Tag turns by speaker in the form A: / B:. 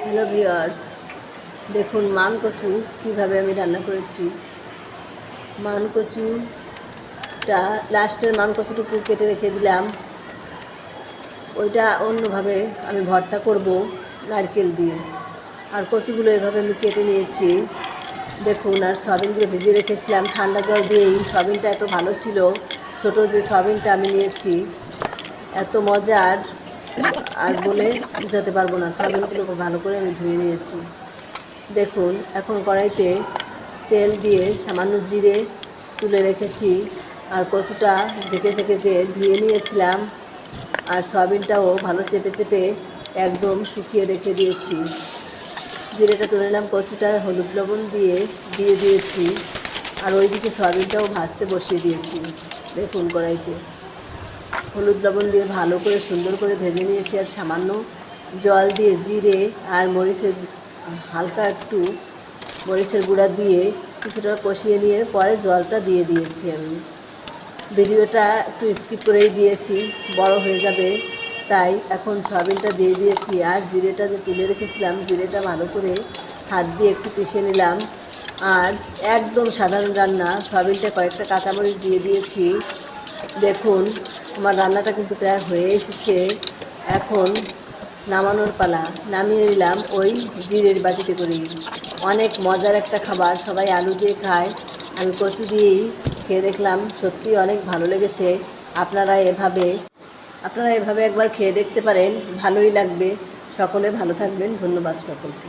A: Hello viewers, দেখুন মান কচু কীভাবে আমি রান্না করেছি। মান কচুটা লাস্টের মান কচুটুকু কেটে রেখে দিলাম। ওইটা অন্যভাবে আমি ভর্তা করব নারকেল দিয়ে। আর কচুগুলো এভাবে আমি কেটে নিয়েছি দেখুন। আর সয়াবিনগুলো ভিজিয়ে রেখেছিলাম ঠান্ডা জল দিয়েই। সয়াবিনটা এত ভালো ছিল, ছোটো যে সয়াবিনটা আমি নিয়েছি, এত মজার আর বলে বুঝাতে পারবো না। সয়াবিনগুলোকে ভালো করে আমি ধুয়ে নিয়েছি দেখুন। এখন কড়াইতে তেল দিয়ে সামান্য জিরে তুলে রেখেছি, আর কচুটা ঝেঁকে যে ধুয়ে নিয়েছিলাম, আর সয়াবিনটাও ভালো চেপে চেপে একদম শুকিয়ে রেখে দিয়েছি। জিরেটা তুলে নিলাম, কচুটা হলুদ লবণ দিয়ে দিয়েছি, আর ওইদিকে সয়াবিনটাও ভাজতে বসিয়ে দিয়েছি দেখুন। কড়াইতে হলুদ লবণ দিয়ে ভালো করে সুন্দর করে ভেজে নিয়েছি, আর সামান্য জল দিয়ে জিরে আর হালকা একটু মরিচের গুঁড়া দিয়ে কিছুটা কষিয়ে নিয়ে পরে জলটা দিয়ে দিয়েছি। আমি ভিডিওটা একটু স্কিপ করেই দিয়েছি, বড় হয়ে যাবে তাই। এখন সয়াবিনটা দিয়ে দিয়েছি, আর জিরেটা যে তুলে রেখেছিলাম, জিরেটা ভালো করে হাত দিয়ে একটু পিষে নিলাম। আর একদম সাধারণ রান্না, সয়াবিনটা কয়েকটা কাঁচামরিচ দিয়ে দিয়েছি দেখুন। আমার রান্নাটা কিন্তু প্রায় হয়ে এসেছে। এখন নামানোর পালা। নামিয়ে নিলাম ওই জিরের বাটিতে করেই। অনেক মজার একটা খাবার, সবাই আলু দিয়ে খায়, আমি কচু দিয়েই খেয়ে দেখলাম, সত্যি অনেক ভালো লেগেছে। আপনারা এভাবে একবার খেয়ে দেখতে পারেন, ভালোই লাগবে। সকলে ভালো থাকবেন। ধন্যবাদ সকলকে।